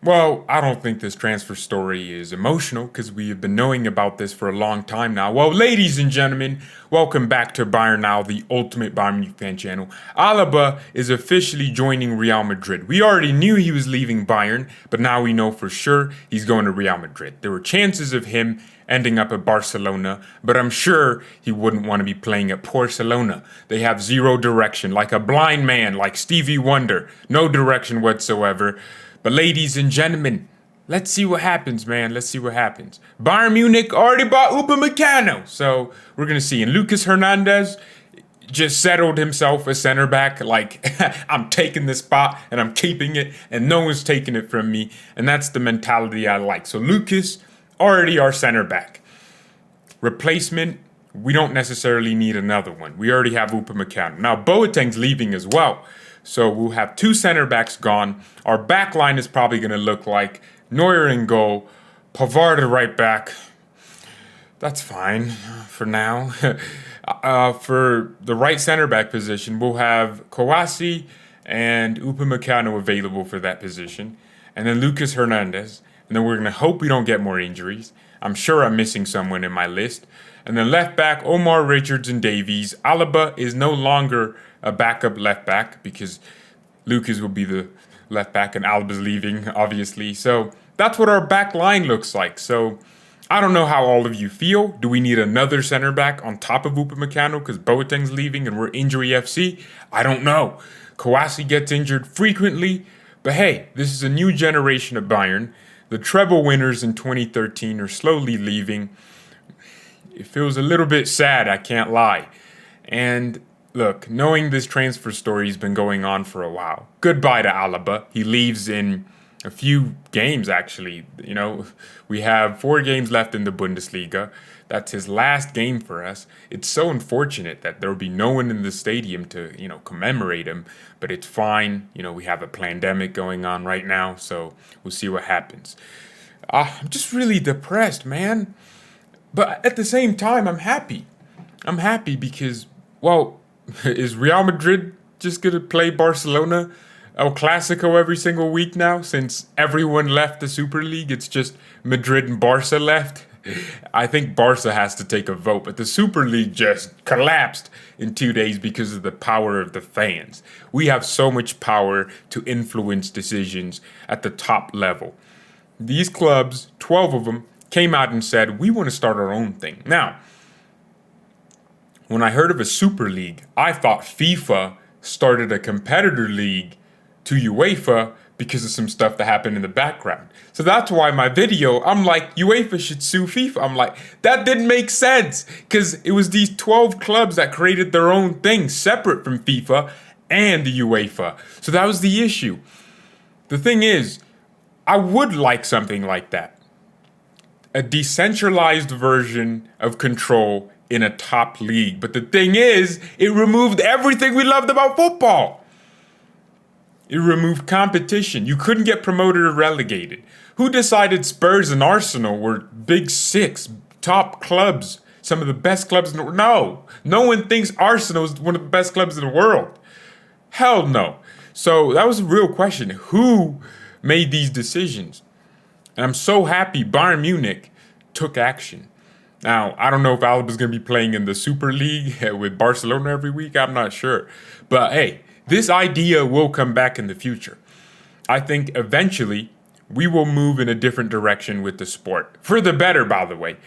Well, I don't think this transfer story is emotional because we have been knowing about this for a long time now. Well, ladies and gentlemen, welcome back to BayernNow, the ultimate Bayern Munich fan channel. Alaba is officially joining Real Madrid. We already knew he was leaving Bayern, but now we know for sure he's going to Real Madrid. There were chances of him ending up at Barcelona, but I'm sure he wouldn't want to be playing at Barcelona. They have zero direction, like a blind man, like Stevie Wonder. No direction whatsoever. But ladies and gentlemen, let's see what happens, man. Let's see what happens. Bayern Munich already bought Upamecano, so we're gonna see. And Lucas Hernandez just settled himself a center back. Like I'm taking this spot and I'm keeping it, and no one's taking it from me. And that's the mentality I like. So Lucas already our center back. Replacement. We don't necessarily need another one. We already have Upamecano. Now Boateng's leaving as well. So we'll have two center backs gone. Our back line is probably going to look like Neuer in goal, Pavard at right back. That's fine for now. For the right center back position, we'll have Kouassi and Upamecano available for that position. And then Lucas Hernandez. And then we're going to hope we don't get more injuries. I'm sure I'm missing someone in my list. And then left back, Omar, Richards, and Davies. Alaba is no longer a backup left back because Lucas will be the left back and Alaba's leaving, obviously. So that's what our back line looks like. So I don't know how all of you feel. Do we need another center back on top of Upamecano because Boateng's leaving and we're injury FC? I don't know. Kouassi gets injured frequently. But hey, this is a new generation of Bayern. The treble winners in 2013 are slowly leaving. It feels a little bit sad, I can't lie. And look, knowing this transfer story has been going on for a while. Goodbye to Alaba. He leaves in a few games, actually. You know, we have 4 games left in the Bundesliga. That's his last game for us. It's so unfortunate that there will be no one in the stadium to, commemorate him. But it's fine. We have a pandemic going on right now, so we'll see what happens. I'm just really depressed, man. But at the same time, I'm happy. I'm happy because, well, is Real Madrid just going to play Barcelona El Clasico every single week now since everyone left the Super League? It's just Madrid and Barca left. I think Barca has to take a vote, but the Super League just collapsed in 2 days because of the power of the fans. We have so much power to influence decisions at the top level. These clubs, 12 of them, came out and said, we want to start our own thing. Now, when I heard of a Super League, I thought FIFA started a competitor league to UEFA because of some stuff that happened in the background. So that's why my video, I'm like, UEFA should sue FIFA. I'm like, that didn't make sense because it was these 12 clubs that created their own thing separate from FIFA and the UEFA. So that was the issue. The thing is, I would like something like that. A decentralized version of control in a top league. But the thing is, it removed everything we loved about football. It removed competition. You couldn't get promoted or relegated. Who decided Spurs and Arsenal were big 6 top clubs? Some of the best clubs in the world? No. No one thinks Arsenal is one of the best clubs in the world. Hell no. So that was a real question. Who made these decisions? And I'm so happy Bayern Munich took action. Now, I don't know if Alaba's going to be playing in the Super League with Barcelona every week. I'm not sure. But hey, this idea will come back in the future. I think eventually we will move in a different direction with the sport. For the better, by the way.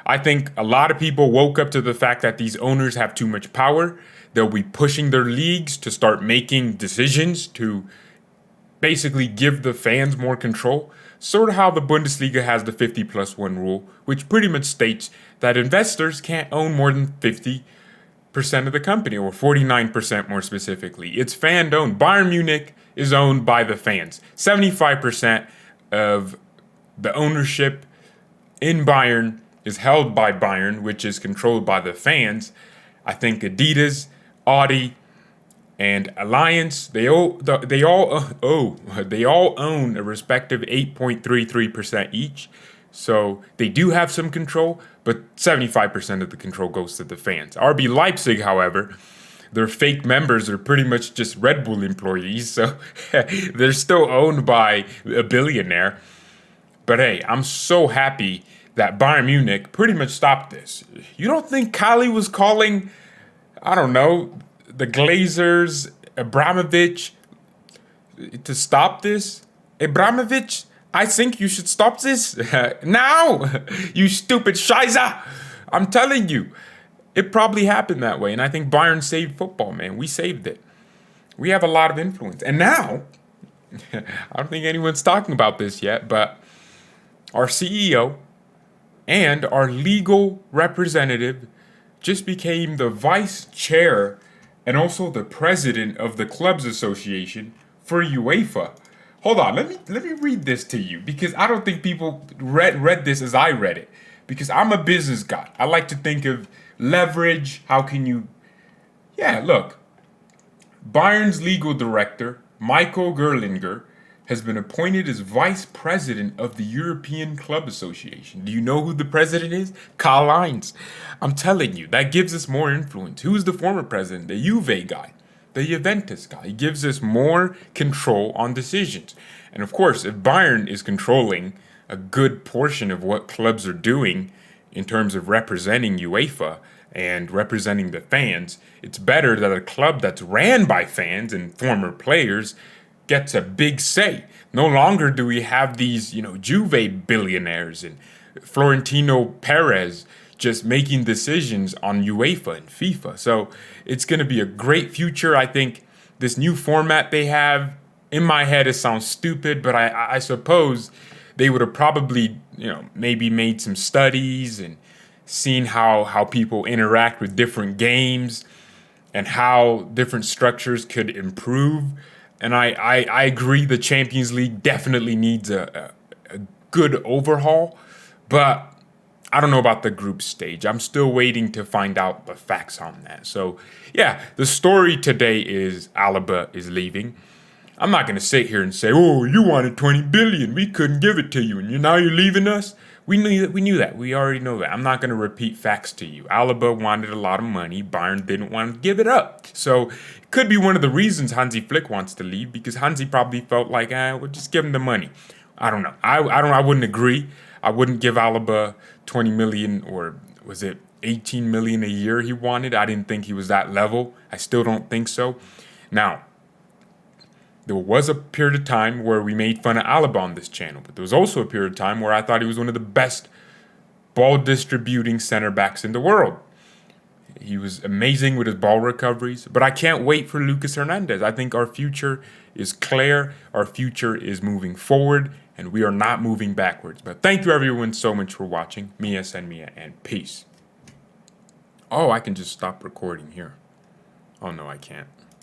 I think a lot of people woke up to the fact that these owners have too much power. They'll be pushing their leagues to start making decisions to basically give the fans more control. Sort of how the Bundesliga has the 50+1 rule, which pretty much states that investors can't own more than 50% of the company, or 49% more specifically. It's fan-owned. Bayern Munich is owned by the fans. 75% of the ownership in Bayern is held by Bayern, which is controlled by the fans. I think Adidas, Audi, and Alliance, they all own a respective 8.33% each. So they do have some control, but 75% of the control goes to the fans. RB Leipzig, however, their fake members are pretty much just Red Bull employees, so they're still owned by a billionaire. But hey, I'm so happy that Bayern Munich pretty much stopped this. You don't think Kali was calling, I don't know, the Glazers, Abramovich, to stop this? Abramovich, I think you should stop this now, you stupid Scheiße. I'm telling you, it probably happened that way. And I think Bayern saved football, man. We saved it. We have a lot of influence. And now, I don't think anyone's talking about this yet, but our CEO and our legal representative just became the vice chair and also the president of the Clubs Association for UEFA. Hold on, let me read this to you, because I don't think people read this as I read it. Because I'm a business guy. I like to think of leverage. How can you... Yeah, look. Bayern's legal director, Michael Gerlinger, has been appointed as vice president of the European Club Association. Do you know who the president is? Karl-Heinz. I'm telling you, that gives us more influence. Who's the former president? The Juve guy. The Juventus guy. He gives us more control on decisions. And of course, if Bayern is controlling a good portion of what clubs are doing in terms of representing UEFA and representing the fans, it's better that a club that's ran by fans and former players gets a big say. No longer do we have these, Juve billionaires and Florentino Perez just making decisions on UEFA and FIFA. So it's going to be a great future. I think this new format they have, in my head, it sounds stupid, but I suppose they would have probably, maybe made some studies and seen how people interact with different games and how different structures could improve. And I agree the Champions League definitely needs a good overhaul, but I don't know about the group stage. I'm still waiting to find out the facts on that. So, yeah, the story today is Alaba is leaving. I'm not going to sit here and say, oh, you wanted 20 billion. We couldn't give it to you. And now you're leaving us. We knew that. We already know that. I'm not going to repeat facts to you. Alaba wanted a lot of money. Bayern didn't want to give it up. So it could be one of the reasons Hansi Flick wants to leave, because Hansi probably felt like, we'll just give him the money. I don't know. I wouldn't agree. I wouldn't give Alaba 20 million, or was it 18 million a year he wanted? I didn't think he was that level. I still don't think so. Now, there was a period of time where we made fun of Alaba on this channel, but there was also a period of time where I thought he was one of the best ball distributing center backs in the world. He was amazing with his ball recoveries, but I can't wait for Lucas Hernandez. I think our future is clear. Our future is moving forward, and we are not moving backwards. But thank you everyone so much for watching. Mia, send Mia, and peace. Oh, I can just stop recording here. Oh no, I can't.